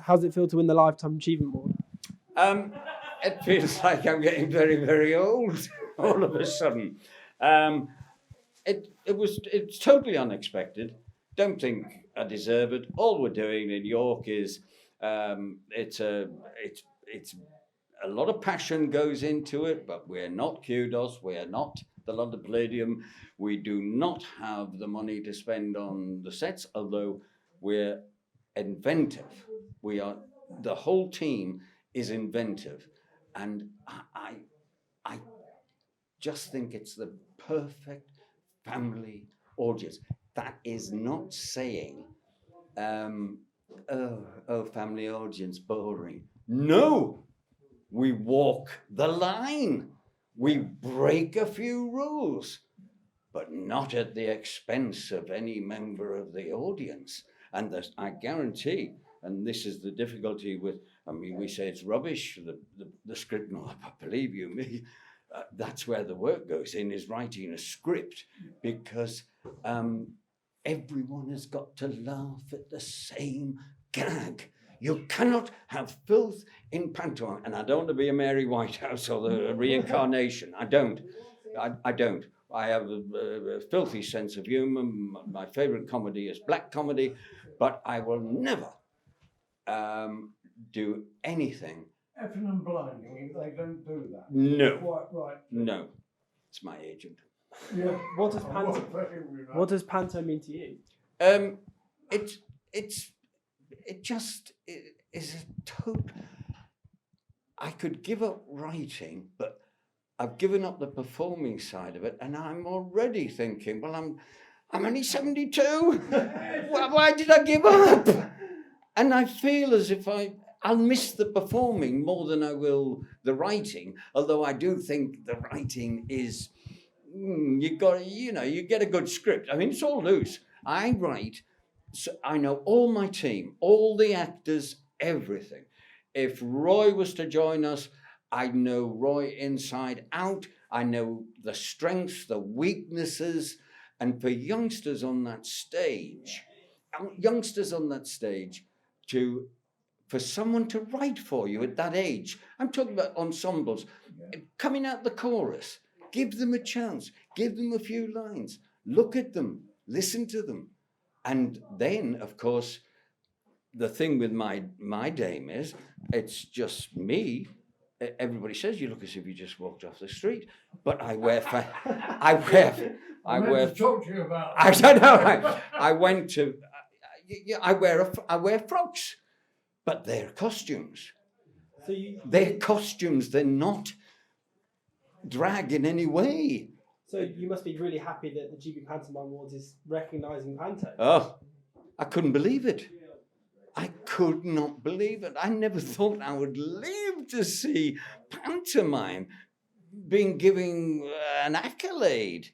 How's it feel to win the Lifetime Achievement Award? It feels like I'm getting very, very old all of a sudden. It's totally unexpected. Don't think I deserve it. All we're doing in York is it's a lot of passion goes into it, but we're not kudos. We're not the London Palladium. We do not have the money to spend on the sets, although we're inventive. The whole team is inventive, and I just think it's the perfect family audience. That is not saying, family audience, boring. No, we walk the line. We break a few rules, but not at the expense of any member of the audience. And I guarantee, and this is the difficulty with, we say it's rubbish, the script, no, believe you me, that's where the work goes in, is writing a script, because everyone has got to laugh at the same gag. You cannot have filth in pantomime. And I don't want to be a Mary Whitehouse or the reincarnation. I don't. I have a filthy sense of humor. My favorite comedy is black comedy, but I will never do anything. Effing and blinding, they don't do that. No. Quite right. No. It's my agent. Yeah. What does panto mean to you? It just is a total. I could give up writing, but I've given up the performing side of it, and I'm already thinking, well, I'm only 72. Why did I give up? And I feel as if I'll miss the performing more than I will the writing. Although I do think the writing is, you get a good script. I mean, it's all loose. I write. So I know all my team, all the actors, everything. If Roy was to join us, I know Roy inside out. I know the strengths, the weaknesses. And for youngsters on that stage, for someone to write for you at that age, I'm talking about ensembles, coming out the chorus, give them a chance, give them a few lines, look at them, listen to them. And then, of course, the thing with my dame is, it's just me. Everybody says you look as if you just walked off the street, but I wear. I don't know. I went to. I wear frocks, but they're costumes. So they're costumes. They're not drag in any way. So you must be really happy that the GB Pantomime Awards is recognising panto. Oh, I couldn't believe it. I could not believe it. I never thought I would live to see pantomime being given an accolade.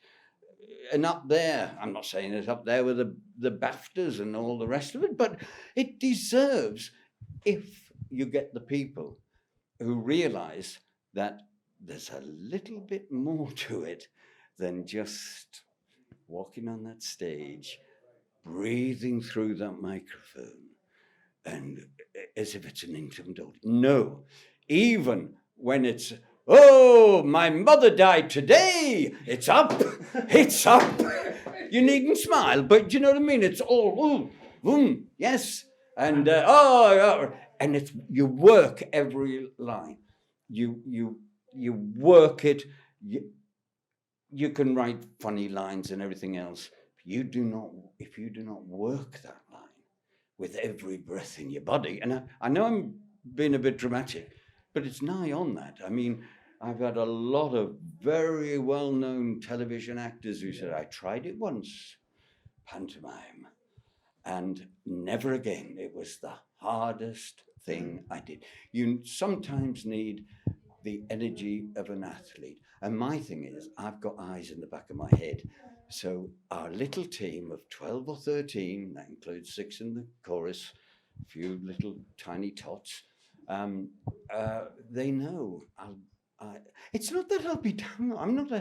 And up there, I'm not saying it's up there with the BAFTAs and all the rest of it, but it deserves, if you get the people who realise that there's a little bit more to it than just walking on that stage, breathing through that microphone, and as if it's an intimate audience. No, even when it's, oh, my mother died today, it's up, it's up. You needn't smile, but you know what I mean? It's all, yes. And, and it's, you work every line. You work it. You can write funny lines and everything else. If you do not work that line with every breath in your body, and I know I'm being a bit dramatic, but it's nigh on that. I mean, I've had a lot of very well-known television actors who said, I tried it once, pantomime, and never again. It was the hardest thing I did. You sometimes need the energy of an athlete. And my thing is, I've got eyes in the back of my head. So our little team of 12 or 13, that includes 6 in the chorus, a few little tiny tots, they know. It's not that I'll be down. I'm not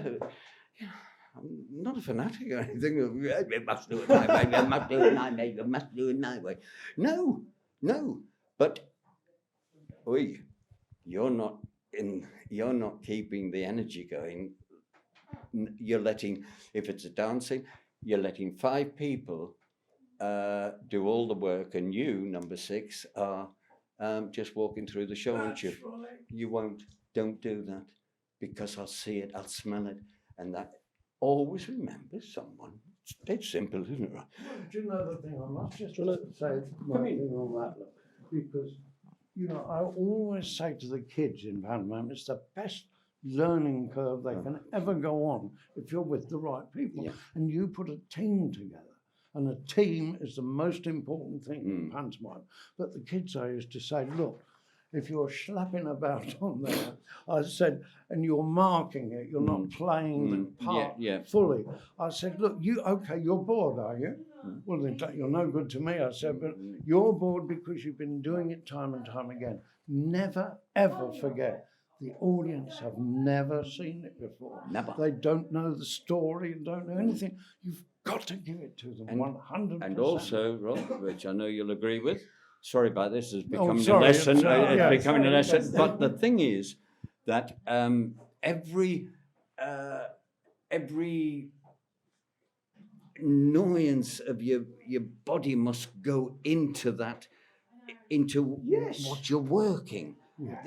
a fanatic or anything. You must do it my way. You must do it my way. You must do it my way. No. But, oi, you're not keeping the energy going. You're letting, if it's a dancing, you're letting 5 people do all the work, and you, number 6, are just walking through the show, aren't you? Right. You won't. Don't do that, because I'll see it, I'll smell it, and that. Always remember someone. It's dead simple, isn't it? Well, do you know the thing? I must just Do you wanna- say one thing on that, look, because, you know, I always say to the kids in pantomime, it's the best learning curve they can ever go on if you're with the right people. Yeah. And you put a team together. And a team is the most important thing in pantomime. But the kids I used to say, look, if you're slapping about on there, I said, and you're marking it, you're not playing the part fully. I said, look, you're bored, are you? Well, then you're no good to me. I said, but you're bored because you've been doing it time and time again. Never, ever forget. The audience have never seen it before. Never. They don't know the story, don't know anything. You've got to give it to them, 100%. And also, Rob, which I know you'll agree with, sorry about this, it's becoming sorry, a lesson. it's Becoming a lesson. But the thing is that every annoyance of your body must go into that, into what you're working. Yeah.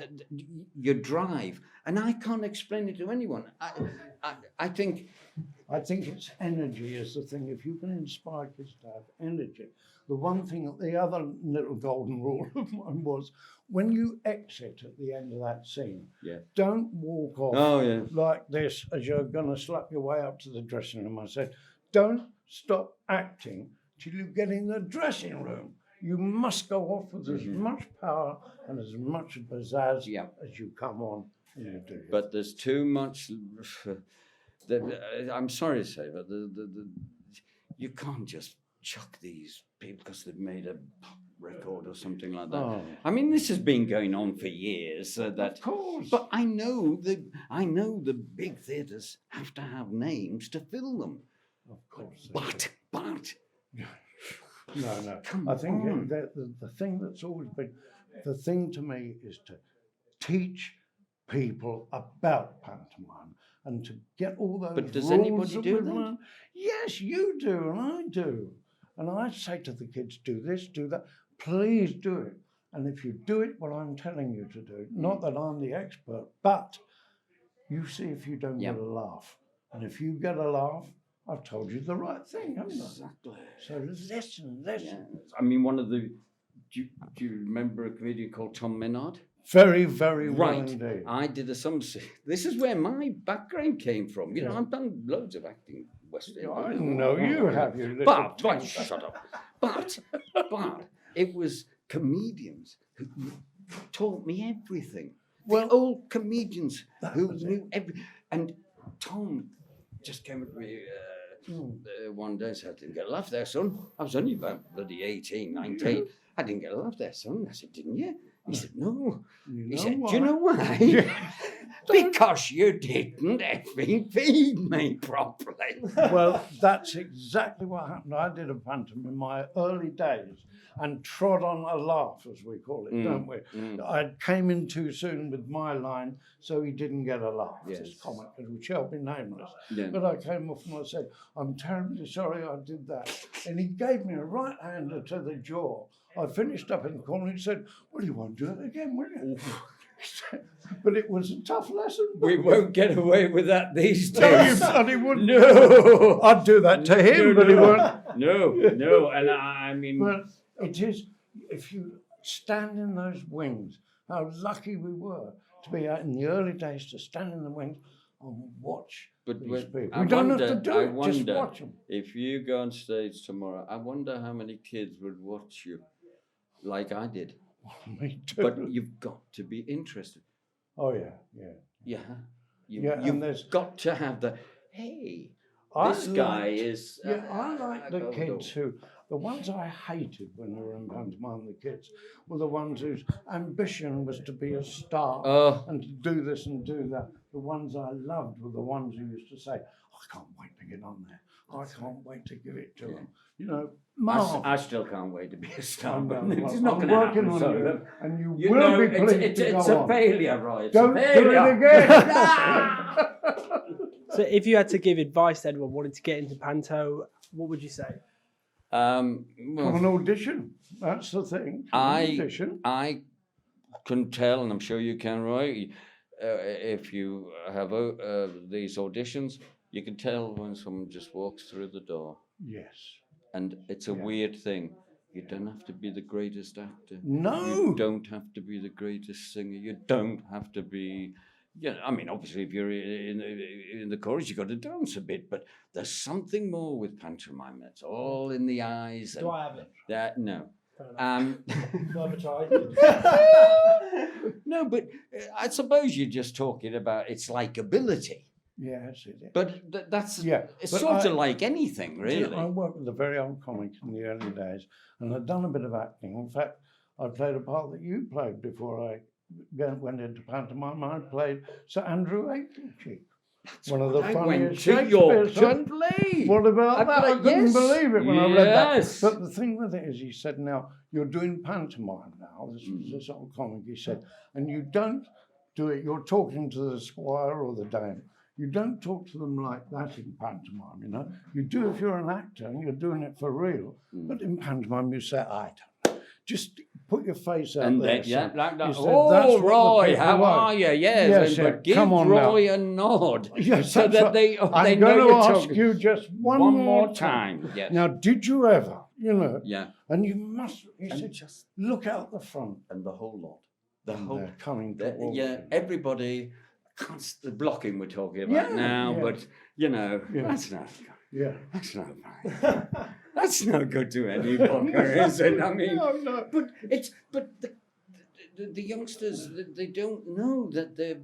Your drive, and I can't explain it to anyone. I think it's energy is the thing. If you can inspire kids to have energy, the one thing, the other little golden rule of mine was, when you exit at the end of that scene, don't walk off like this as you're going to slap your way up to the dressing room. I said, don't stop acting till you get in the dressing room. You must go off with as much power and as much pizzazz as you come on and you do. But there's too much. I'm sorry to say, but you can't just chuck these people because they've made a pop record or something like that. Oh. I mean, this has been going on for years. Of course. But I know the big theatres have to have names to fill them. Of course. But. No. Come I think on. that the thing that's always been, the thing to me is to teach people about pantomime and to get all those But does rules anybody that do we've that? learned. Yes, you do, and I do. And I say to the kids, do this, do that. Please do it. And if you do it, what I'm telling you to do, not that I'm the expert, but you see if you don't get a laugh. And if you get a laugh, I've told you the right thing, haven't I? Exactly. So listen. Yeah. I mean, do you remember a comedian called Tom Menard? Very, very well Right. indeed. I did this is where my background came from. You know, I've done loads of acting West End. I know you have, you little But twink. shut up. But it was comedians who taught me everything. Well, The old comedians who was knew everything. And Tom just came at me one day and said, I didn't get a laugh there, son. I was only about bloody 18, 19. I didn't get a laugh there, son. I said, didn't you? He said, no. He said, do you know why? Because you didn't effing feed me properly. Well, that's exactly what happened. I did a pantomime in my early days and trod on a laugh, as we call it, don't we? I came in too soon with my line, so he didn't get a laugh. Yes. This comic, which shall be nameless. Yeah. But I came off and I said, I'm terribly sorry I did that. And he gave me a right-hander to the jaw. I finished up in the corner and he said, well, you won't do it again, will you? But it was a tough lesson. We won't get away with that these No, you days. bloody wouldn't. No. I'd do that to him, but he won't. No. And I mean... But it is, if you stand in those wings, how lucky we were to be out in the early days to stand in the wings and watch these people. We don't have to do it, just watch them. If you go on stage tomorrow, I wonder how many kids would watch you like I did. Me too. But you've got to be interested. Oh, yeah. You've got to have the, hey, I this guy liked- is... Yeah, I like the kids who, the ones I hated when they were in pantomime, the kids, were the ones whose ambition was to be a star and to do this and do that. the ones I loved were the ones who used to say, I can't wait to get on there. I can't wait to give it to them. You know, I still can't wait to be a star, but I'm it's not going to working happen. on So, you, and you you will know, be pleased to it's go a on. failure, Roy. It's Don't a do failure. it again. So if you had to give advice to anyone wanting to get into panto, what would you say? Come Well, and audition. That's the thing. Audition. I can tell, and I'm sure you can, Roy, if you have these auditions, you can tell when someone just walks through the door. Yes. And it's a weird thing. You don't have to be the greatest actor. No. You don't have to be the greatest singer. You don't have to be... Yeah, I mean, obviously, if you're in the chorus, you've got to dance a bit, but there's something more with pantomime. It's all in the eyes. Do I have it? No. Do I ever try? No, but I suppose you're just talking about its likability. Yes, it is. But that's it's but sort of like anything, really. I worked with a very old comic in the early days, and I'd done a bit of acting. In fact, I played a part that you played before I went into pantomime. I played Sir Andrew Acheivement, one of the I funniest went to York Shakespeare. and played. What about that? I couldn't Yes. believe it when I read that. Yes. But the thing with it is, he said, now, you're doing pantomime now. This was this old comic. He said, and you don't do it, you're talking to the squire or the dame. You don't talk to them like that in pantomime, you know. You do if you're an actor and you're doing it for real. But in pantomime, you say, I don't know. Just put your face out And there. then, yeah, son. like that. He said, "That's Oh, what the Roy, people how like." are you? Yes, Yes, but give come on now. Roy a nod Yes, so that's that what- they I'm know going to you're ask talking. you just one more time. Yes. Now, did you ever, you know, Yeah. and you must, he And said, just look out the front. and the whole lot. The And whole they're coming the- towards yeah, you. everybody. The blocking we're talking about Yeah, now, yeah. but you know, Yeah. that's not Yeah. that's not fine. That's no good to any blocker, is it? I mean, No. but the youngsters they don't know that they're.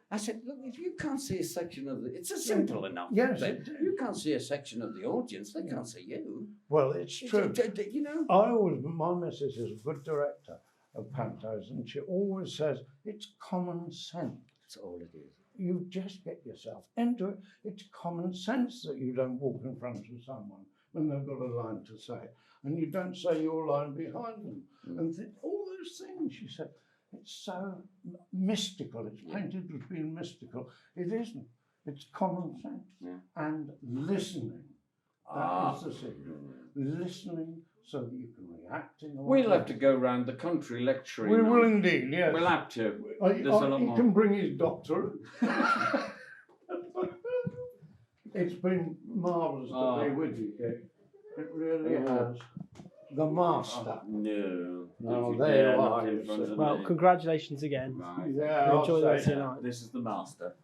I said, look, if you can't see a section of it's a simple enough. Yes, thing. it is. You can't see a section of the audience, they can't see you. Well, it's true. You know. My missus is a good director of pantos, and she always says, it's common sense. That's all it is. You just get yourself into it. It's common sense that you don't walk in front of someone when they've got a line to say, and you don't say your line behind them. And all those things, she said, it's so mystical. It's painted as being mystical. It isn't. It's common sense. Yeah. And listening. That is the secret. Listening so that you can react in a way. We'll have to go round the country lecturing. We now. will indeed, yes. We'll have to. There's a lot he more. can bring his doctor. It's been marvellous to be with you, Kate. It really has. The master. No. No, If there dare you look are. in front of Well, me. congratulations again. Right. Yeah, Enjoy I'll the rest say of your night. This is the master.